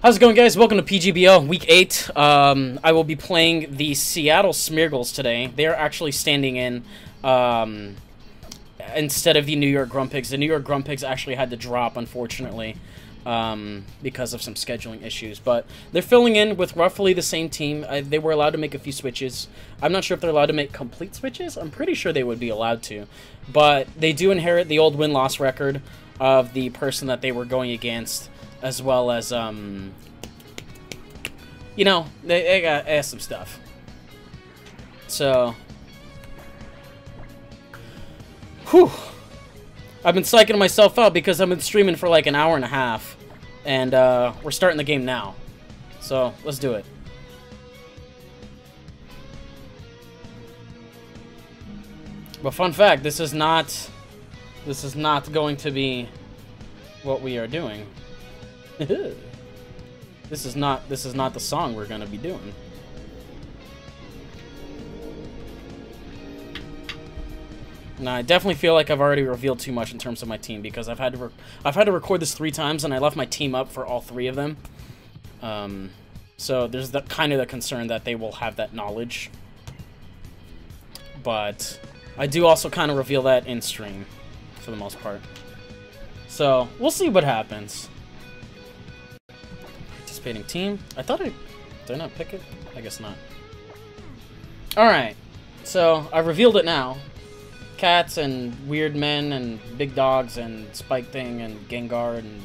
How's it going, guys? Welcome to PGBL Week 8. I will be playing the Seattle Smeargles today. They are actually standing in instead of the New York Grumpigs. The New York Grumpigs actually had to drop, unfortunately, because of some scheduling issues. But they're filling in with roughly the same team. They were allowed to make a few switches. I'm not sure if they're allowed to make complete switches. I'm pretty sure they would be allowed to. But they do inherit the old win-loss record of the person that they were going against, as well as, you know, they got some stuff. So, whew. I've been psyching myself out because I've been streaming for like an hour and a half, and we're starting the game now. So, let's do it. But fun fact, this is not going to be what we are doing. This is not the song we're gonna be doing. Now, I definitely feel like I've already revealed too much in terms of my team because I've had to record this 3 times and I left my team up for all 3 of them. So there's the kind of the concern that they will have that knowledge. But I do also kind of reveal that in stream for the most part. So we'll see what happens. Participating team. Did I not pick it? I guess not. Alright. So I revealed it now. Cats and weird men and big dogs and Spike Thing and Gengar and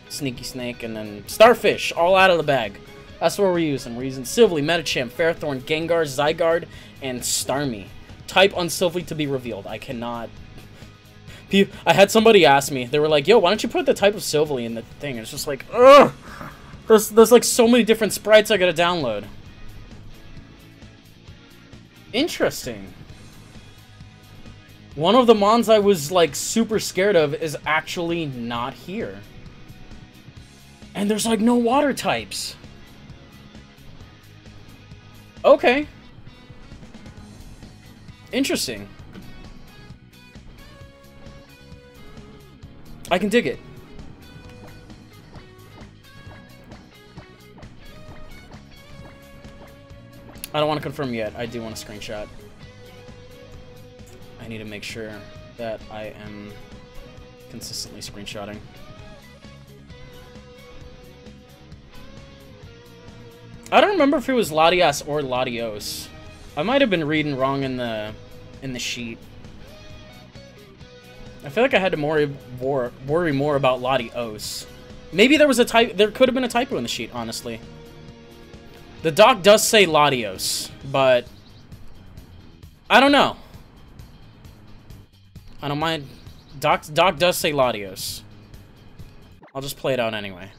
Sneaky Snake and then Starfish all out of the bag. That's what we're using. We're using Silvally, Medicham, Fairthorn, Gengar, Zygarde, and Starmie. Type Unsylvally to be revealed. I cannot. I had somebody ask me. They were like, "Yo, why don't you put the type of Silvally in the thing?" It's just like, ugh. There's like so many different sprites I gotta download. Interesting. One of the mons I was like super scared of is actually not here. And there's like no water types. Okay. Interesting. I can dig it. I don't want to confirm yet. I do want a screenshot. I need to make sure that I am consistently screenshotting. I don't remember if it was Latias or Latios. I might have been reading wrong in the sheet. I feel like I had to worry more about Latios. Maybe there was a there could have been a typo in the sheet, honestly. The doc does say Latios, but I don't know. I don't mind. Doc does say Latios. I'll just play it out anyway.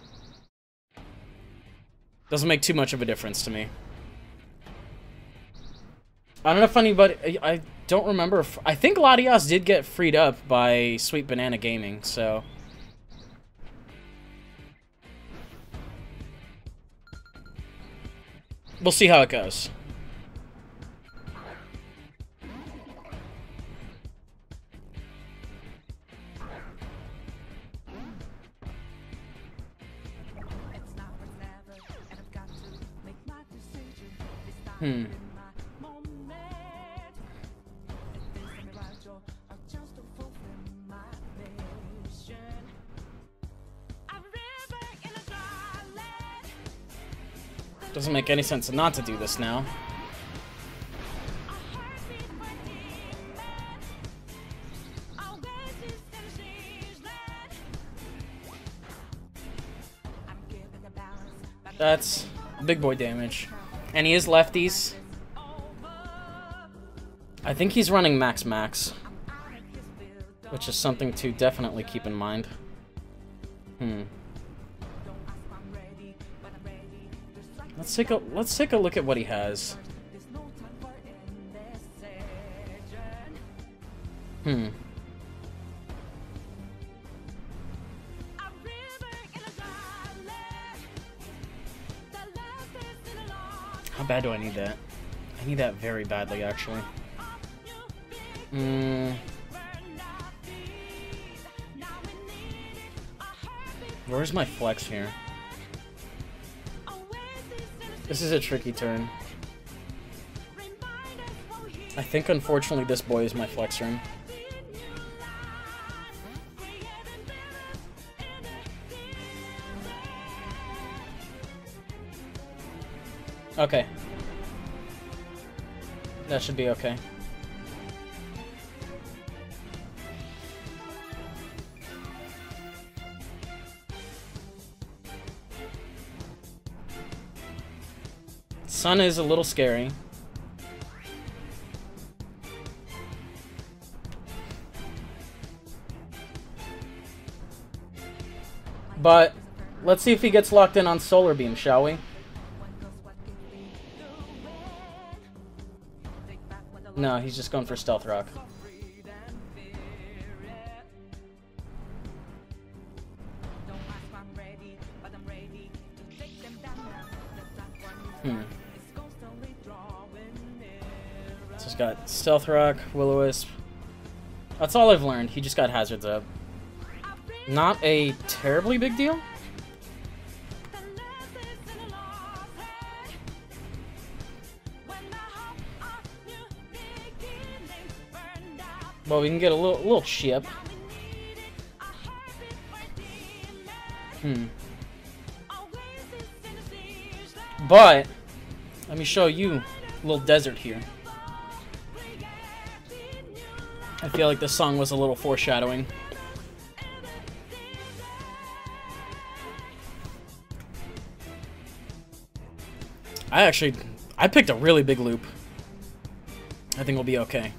Doesn't make too much of a difference to me. I don't know if anybody... I don't remember if... I think Latias did get freed up by Sweet Banana Gaming, so... We'll see how it goes. Doesn't make any sense not to do this now. That's big boy damage. And he is lefties. I think he's running max, which is something to definitely keep in mind. Let's take a look at what he has. How bad do I need that? I need that very badly, actually. Where's my flex here? This is a tricky turn. I think, unfortunately, this boy is my flex room. Okay. That should be okay. Sun is a little scary. But let's see if he gets locked in on Solar Beam, shall we? No, he's just going for Stealth Rock. So he's got Stealth Rock, Will-O-Wisp. That's all I've learned. He just got Hazards up. Not a terribly big deal. Well, we can get a little chip. But let me show you a little desert here. I feel like this song was a little foreshadowing. I picked a really big loop. I think we'll be okay.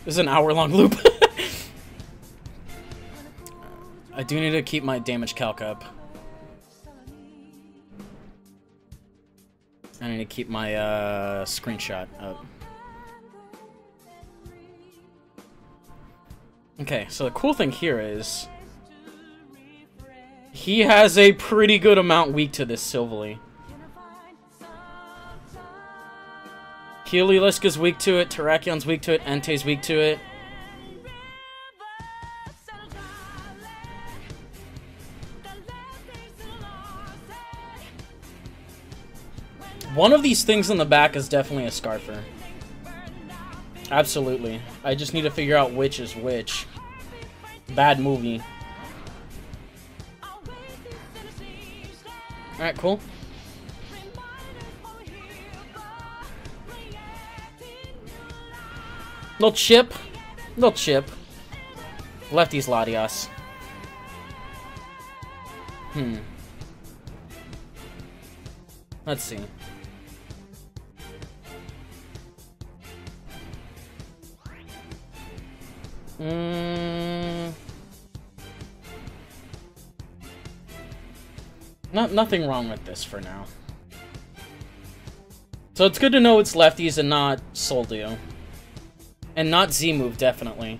This is an hour-long loop. I do need to keep my damage calc up. I need to keep my screenshot up. Okay, so the cool thing here is he has a pretty good amount weak to this Silvally. Helioliska's weak to it, Terrakion's weak to it, Entei's weak to it. One of these things in the back is definitely a Scarfer. Absolutely. I just need to figure out which is which. Bad movie. Alright, cool. Little chip. Little chip. Lefty's Latias. Let's see. Nothing wrong with this for now. So it's good to know it's lefties and not Soldio. And not Z-move, definitely.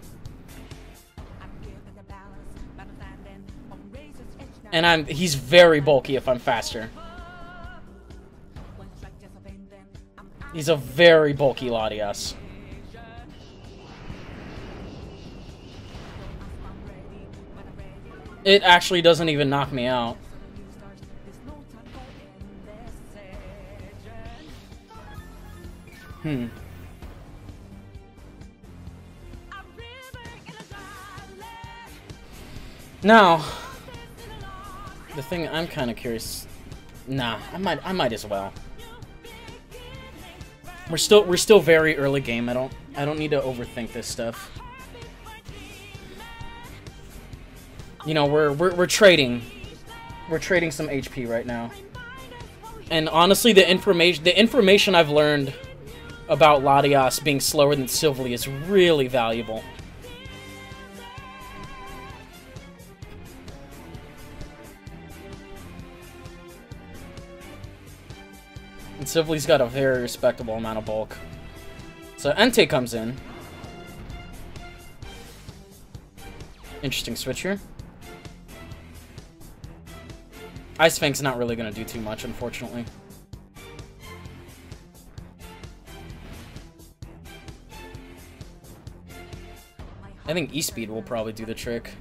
And he's very bulky if I'm faster. He's a very bulky Latias. It actually doesn't even knock me out. Now, the thing I'm kind of curious. Nah, I might as well. We're still very early game. I don't need to overthink this stuff. You know, we're trading. We're trading some HP right now. And honestly, the information I've learned about Latias being slower than Silvally is really valuable. And Silvally's got a very respectable amount of bulk. So Entei comes in. Interesting switch here. Ice Fang's not really going to do too much, unfortunately. I think E-Speed will probably do the trick.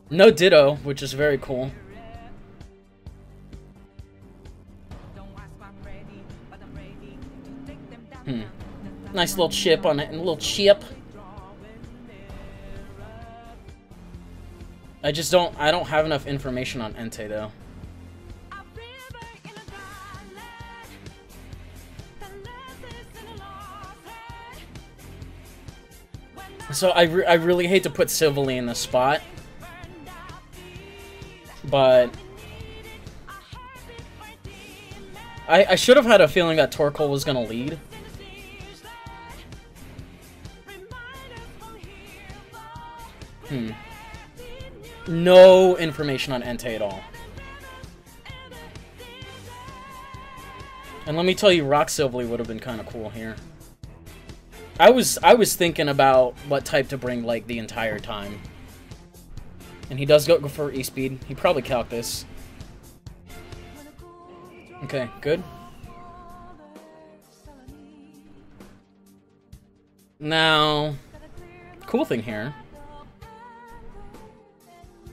No Ditto, which is very cool. Nice little chip on it, and a little chip. I don't have enough information on Entei, though. So I really hate to put Silverly in the spot, but I should have had a feeling that Torkoal was gonna lead. No information on Entei at all. And let me tell you, Rock Silverly would have been kind of cool here. I was thinking about what type to bring, like, the entire time. And he does go for E-Speed. He probably calced this. Okay, good. Now, cool thing here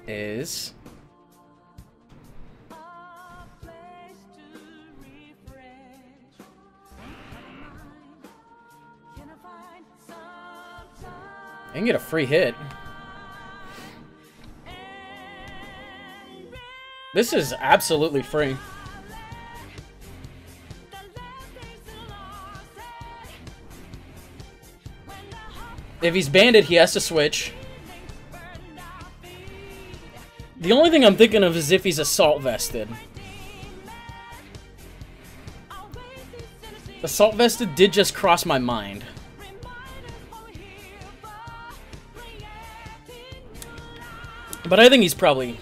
is I can get a free hit. This is absolutely free. If he's banded, he has to switch. The only thing I'm thinking of is if he's assault vested. Assault vested did just cross my mind. But I think he's probably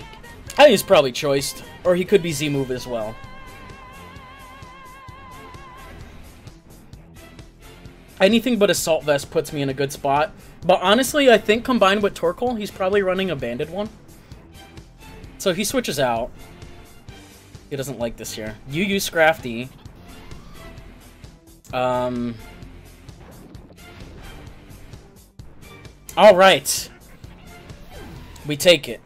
choiced, or he could be Z-move as well. Anything but Assault Vest puts me in a good spot. But honestly, I think combined with Torkoal, he's probably running a banded one. So he switches out. He doesn't like this here. You use Scrafty. Alright. We take it.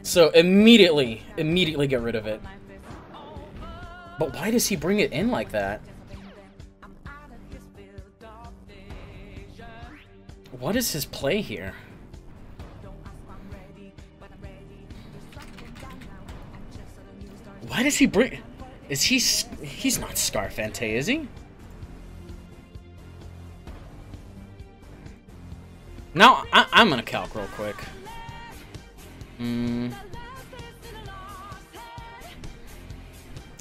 So immediately get rid of it. But why does he bring it in like that? What is his play here? Why does he bring... Is he... He's not Scarf Entei, is he? Now, I'm gonna calc real quick.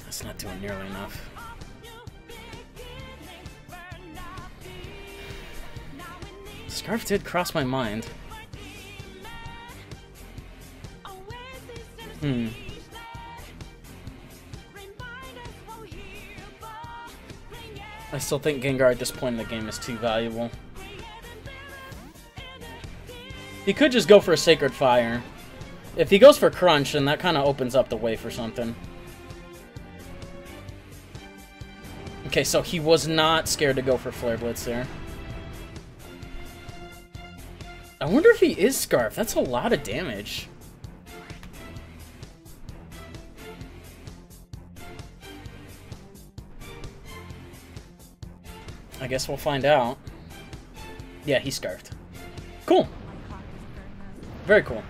That's not doing nearly enough. Scarf did cross my mind. I still think Gengar at this point in the game is too valuable. He could just go for a Sacred Fire. If he goes for Crunch, then that kind of opens up the way for something. Okay, so he was not scared to go for Flare Blitz there. I wonder if he is Scarf. That's a lot of damage. I guess we'll find out. Yeah, he's Scarfed. Cool. Very cool.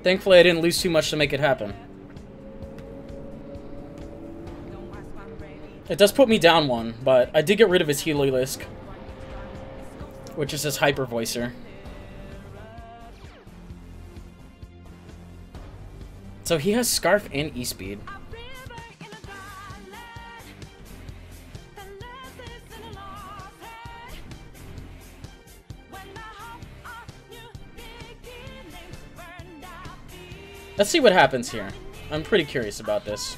Thankfully, I didn't lose too much to make it happen. It does put me down one, but I did get rid of his Heliolisk, which is his Hyper Voicer. So he has Scarf and E-Speed. Let's see what happens here. I'm pretty curious about this.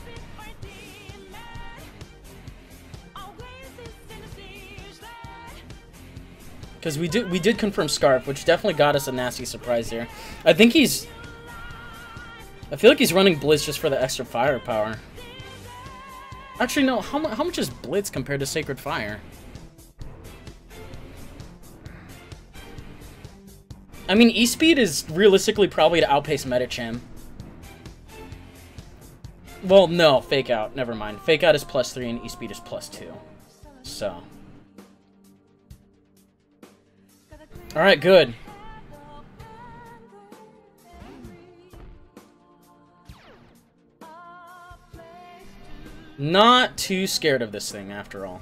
Because we did confirm Scarf, which definitely got us a nasty surprise here. I think I feel like he's running Blizz just for the extra firepower. Actually, no. How much is Blitz compared to Sacred Fire? I mean, E-Speed is realistically probably to outpace Medicham. Well, no. Fake Out. Never mind. Fake Out is +3 and E-Speed is +2. So. Alright, good. Not too scared of this thing, after all.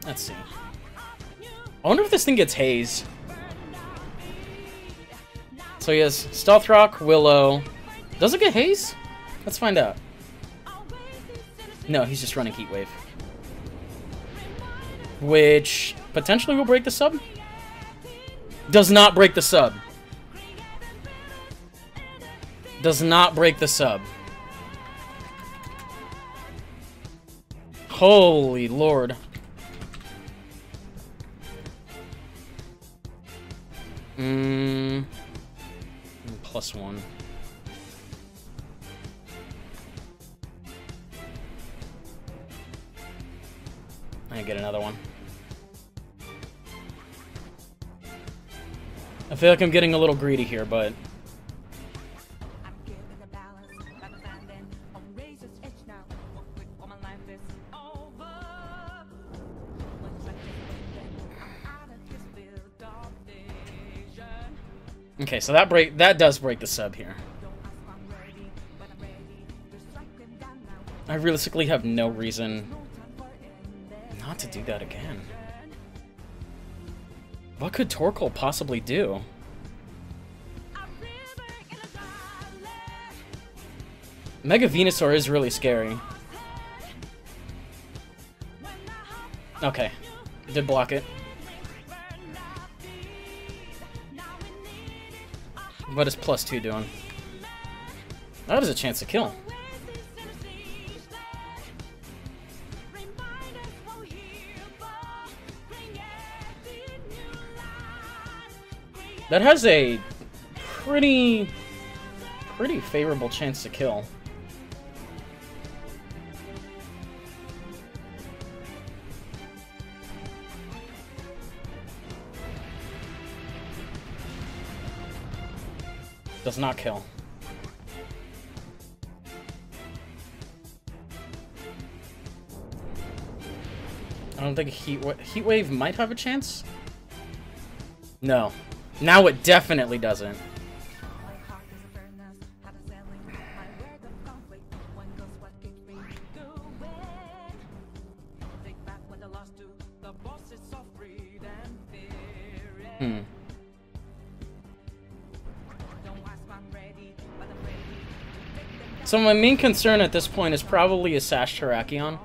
Let's see. I wonder if this thing gets Haze. So he has Stealth Rock, Willow. Does it get Haze? Let's find out. No, he's just running Heat Wave. Which potentially will break the sub? Does not break the sub. Does not break the sub. Holy Lord. +1. I get another one. I feel like I'm getting a little greedy here, but... Okay, so that does break the sub here. I realistically have no reason not to do that again. What could Torkoal possibly do? Mega Venusaur is really scary. Okay, did block it. What is +2 doing? That is a chance to kill. That has a pretty favorable chance to kill. Does not kill. I don't think Heat Wave might have a chance. No. Now it definitely doesn't. So my main concern at this point is probably a Sash Terrakion.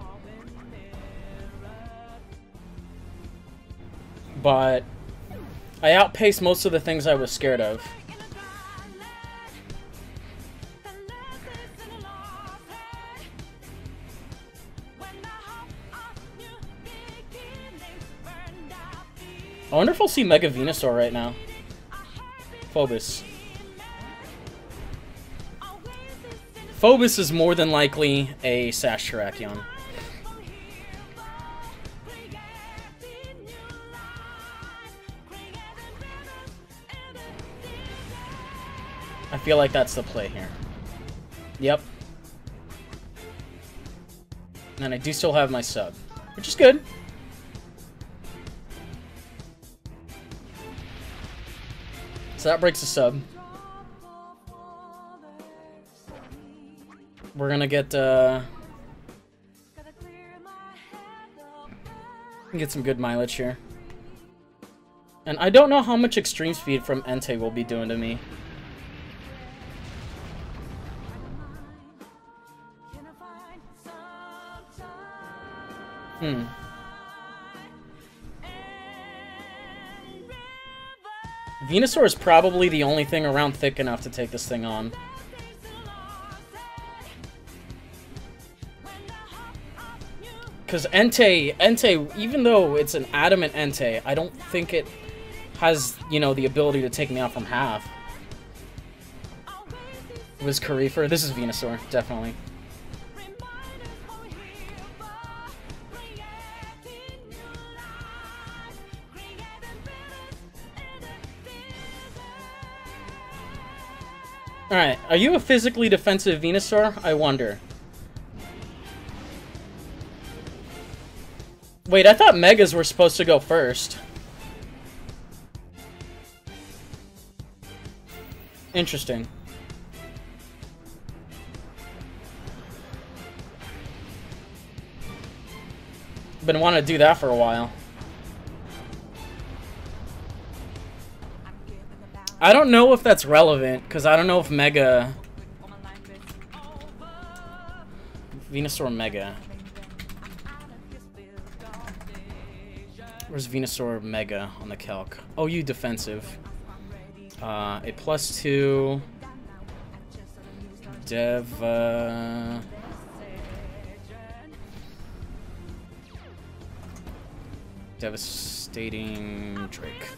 But I outpaced most of the things I was scared of. I wonder if we'll see Mega Venusaur right now. Phobos. Phobos is more than likely a Sash Terrakion. I feel like that's the play here. Yep. And I do still have my sub, which is good. So that breaks the sub. We're gonna get some good mileage here. And I don't know how much extreme speed from Entei will be doing to me. Venusaur is probably the only thing around thick enough to take this thing on. Because Entei, even though it's an adamant Entei, I don't think it has, you know, the ability to take me out from half. Was Karifer? This is Venusaur, definitely. Alright, are you a physically defensive Venusaur? I wonder. Wait, I thought Megas were supposed to go first. Interesting. Been wanting to do that for a while. I don't know if that's relevant, because I don't know if Mega... Venusaur Mega. Where's Venusaur Mega on the calc? Oh, you defensive. A +2. Dev... Devastating Drake.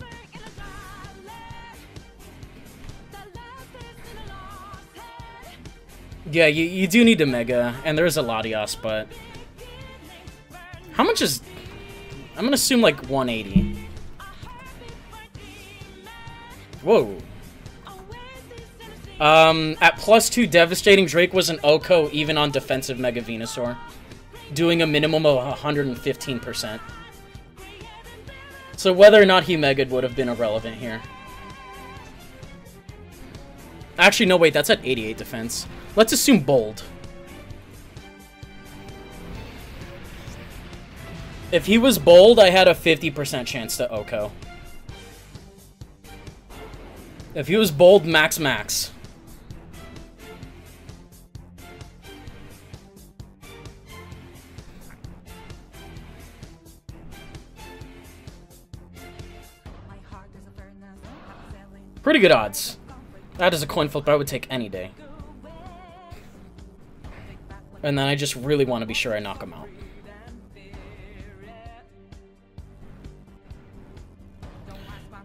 Yeah, you do need a Mega, and there's a Latios, but... How much is... I'm gonna assume like 180. Whoa. At +2, Devastating Drake was an OHKO even on defensive Mega Venusaur, doing a minimum of 115%. So whether or not he Mega'd would have been irrelevant here. Actually, no, wait, that's at 88 defense. Let's assume bold. If he was bold, I had a 50% chance to OHKO. If he was bold, max. Pretty good odds. That is a coin flip I would take any day. And then I just really want to be sure I knock him out.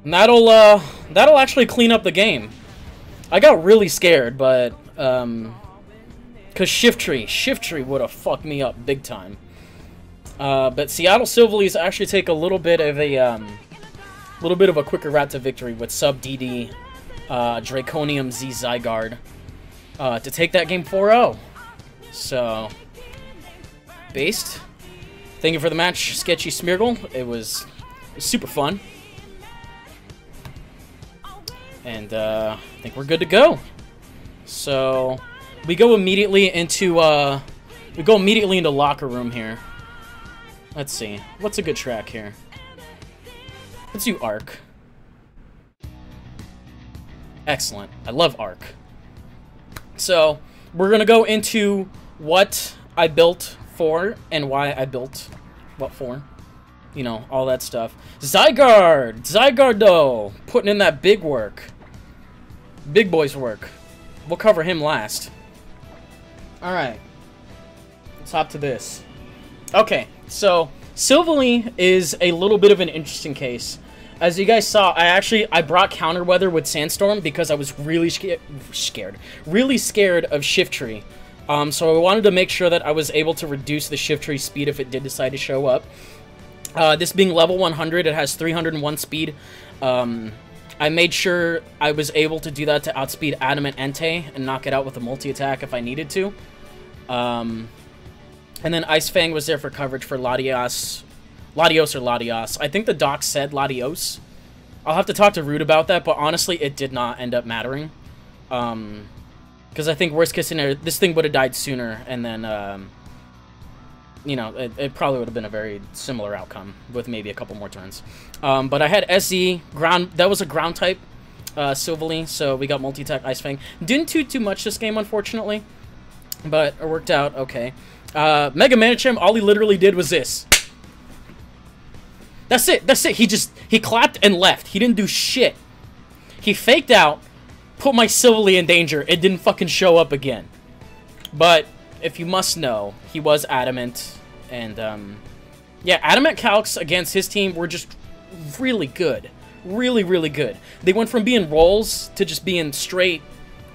And that'll actually clean up the game. I got really scared, but cause Shift Tree would have fucked me up big time. But Seattle Silvalies actually take a little bit of a quicker route to victory with sub DD Draconium Z Zygarde to take that game 4-0. So, based. Thank you for the match, Sketchy Smeargle. It was super fun. And I think we're good to go. So we go immediately into locker room here. Let's see. What's a good track here? Let's do Arc. Excellent. I love Arc. So we're gonna go into what I built for and why I built what for. You know, all that stuff. Zygarde, putting in that big work. Big boy's work. We'll cover him last. Alright. Let's hop to this. Okay, so Silvally is a little bit of an interesting case. As you guys saw, I brought Counter Weather with Sandstorm because I was really really scared of Shift Tree. So I wanted to make sure that I was able to reduce the Shift Tree speed if it did decide to show up. This being level 100, it has 301 speed. I made sure I was able to do that to outspeed Adamant Entei and knock it out with a multi-attack if I needed to. And then Ice Fang was there for coverage for Latios or Latios. I think the doc said Latios. I'll have to talk to Rude about that, but honestly, it did not end up mattering. Because I think worst case scenario, this thing would have died sooner, and then, you know, it probably would have been a very similar outcome with maybe a couple more turns. But I had SE, ground, that was a ground type, Silvally, so we got multi-attack Ice Fang. Didn't do too much this game, unfortunately, but it worked out okay. Mega Manicham, all he literally did was this. That's it, he clapped and left. He didn't do shit. He faked out, put my Silvally in danger, it didn't fucking show up again. But if you must know, he was adamant, And, yeah, Adamant Calcs against his team were just really good. Really, really good. They went from being rolls to just being straight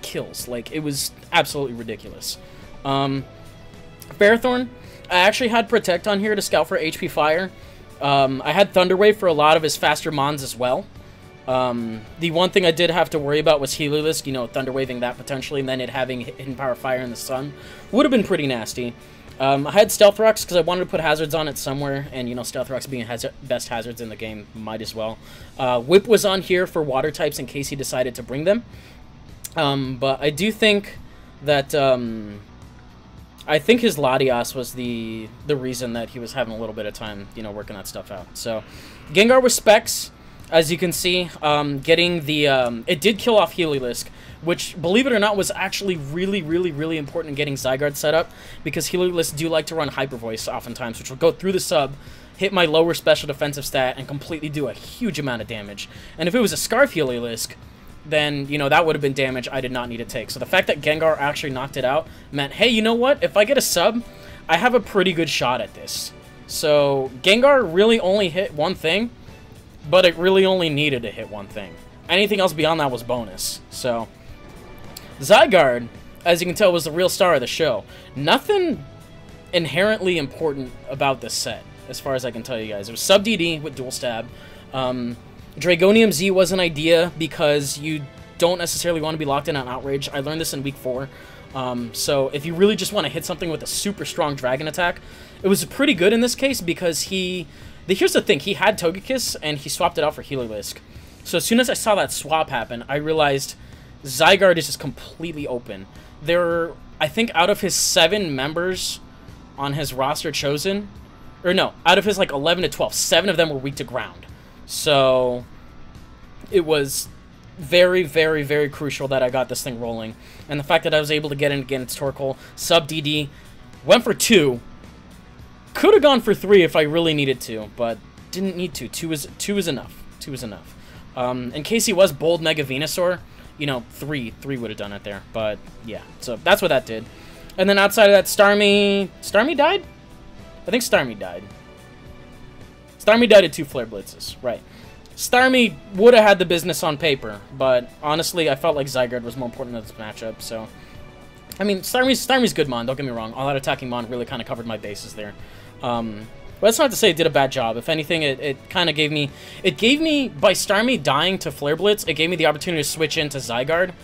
kills. Like, it was absolutely ridiculous. Ferrothorn, I actually had Protect on here to scout for HP Fire. I had Thunderwave for a lot of his faster mons as well. The one thing I did have to worry about was Heliolisk, you know, Thunderwaving that potentially, and then it having Hidden Power Fire in the sun. Would have been pretty nasty. I had Stealth Rocks because I wanted to put hazards on it somewhere, and, you know, Stealth Rocks being best hazards in the game, might as well. Whip was on here for water types in case he decided to bring them. But I do think that, I think his Latias was the reason that he was having a little bit of time, you know, working that stuff out. So, Gengar with Specs, as you can see, getting the, it did kill off Heliolisk, which, believe it or not, was actually really, really, really important in getting Zygarde set up, because Heliolisk do like to run Hyper Voice oftentimes, which will go through the sub, hit my lower special defensive stat, and completely do a huge amount of damage. And if it was a Scarf Heliolisk, then, you know, that would have been damage I did not need to take. So the fact that Gengar actually knocked it out meant, hey, you know what? If I get a sub, I have a pretty good shot at this. So Gengar really only hit one thing, but it really only needed to hit one thing. Anything else beyond that was bonus. So Zygarde, as you can tell, was the real star of the show. Nothing inherently important about this set, as far as I can tell you guys. It was sub DD with dual stab. Dragonium Z was an idea because you don't necessarily want to be locked in on Outrage. I learned this in week 4. So if you really just want to hit something with a super strong dragon attack, it was pretty good in this case because here's the thing, he had Togekiss and he swapped it out for Heliolisk. So as soon as I saw that swap happen, I realized Zygarde is just completely open. I think out of his 7 members on his roster chosen, or no, out of his like 11 to 12, 7 of them were weak to ground. So it was very, very, very crucial that I got this thing rolling. And the fact that I was able to get in against Torkoal, sub DD, went for 2. Could have gone for 3 if I really needed to, but didn't need to. 2 is enough. 2 is enough. In case he was bold Mega Venusaur, you know, 3 would have done it there. But yeah, so that's what that did. And then outside of that, Starmie died? I think Starmie died. Starmie died at 2 Flare Blitzes, right. Starmie would have had the business on paper, but honestly, I felt like Zygarde was more important in this matchup, so... I mean, Starmie's good mon, don't get me wrong. All that attacking mon really kind of covered my bases there. But that's not to say it did a bad job. If anything, it kind of gave me... It gave me, by Starmie dying to Flare Blitz, it gave me the opportunity to switch into Zygarde,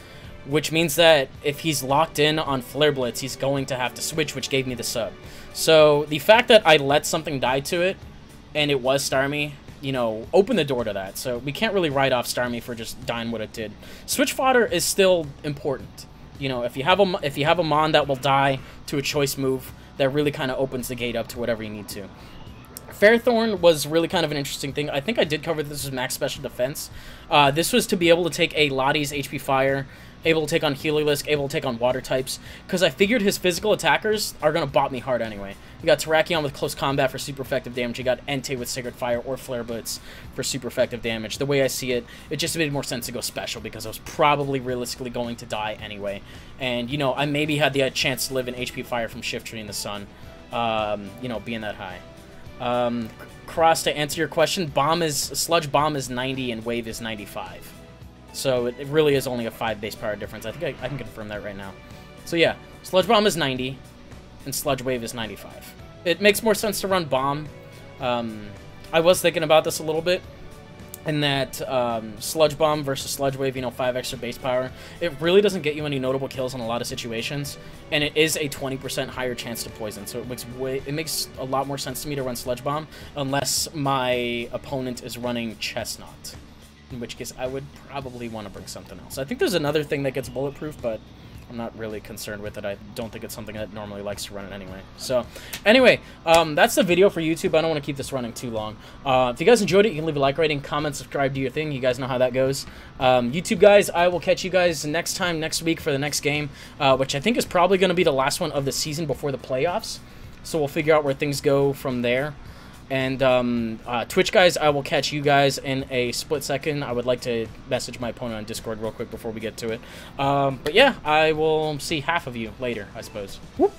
which means that if he's locked in on Flare Blitz, he's going to have to switch, which gave me the sub. So, the fact that I let something die to it, and it was Starmie, you know, opened the door to that. So we can't really write off Starmie for just dying what it did. Switch fodder is still important. You know, if you have a mon that will die to a choice move, that really kind of opens the gate up to whatever you need to. Ferrothorn was really kind of an interesting thing. I think I did cover this as max special defense. This was to be able to take a Lottie's HP Fire, able to take on Heliolisk, able to take on water types, because I figured his physical attackers are going to bot me hard anyway. You got Terrakion with close combat for super effective damage. You got Entei with Sacred Fire or Flare Blitz for super effective damage. The way I see it, it just made more sense to go special because I was probably realistically going to die anyway. And, you know, I maybe had the chance to live in HP Fire from Shift Tree in the sun, you know, being that high. Cross, to answer your question, Sludge Bomb is 90 and Wave is 95. So it really is only a 5 base power difference. I think I can confirm that right now. So yeah, Sludge Bomb is 90, and Sludge Wave is 95. It makes more sense to run Bomb. I was thinking about this a little bit, in that Sludge Bomb versus Sludge Wave, you know, 5 extra base power, it really doesn't get you any notable kills in a lot of situations, and it is a 20% higher chance to poison, so it makes a lot more sense to me to run Sludge Bomb, unless my opponent is running Chestnut. In which case, I would probably want to bring something else. I think there's another thing that gets bulletproof, but I'm not really concerned with it. I don't think it's something that normally likes to run it anyway. So, anyway, that's the video for YouTube. I don't want to keep this running too long. If you guys enjoyed it, you can leave a like rating, comment, subscribe, do your thing. You guys know how that goes. YouTube guys, I will catch you guys next week for the next game, which I think is probably going to be the last one of the season before the playoffs. So we'll figure out where things go from there. And Twitch guys, I will catch you guys in a split second. I would like to message my opponent on Discord real quick before we get to it. But yeah, I will see half of you later, I suppose. Whoop.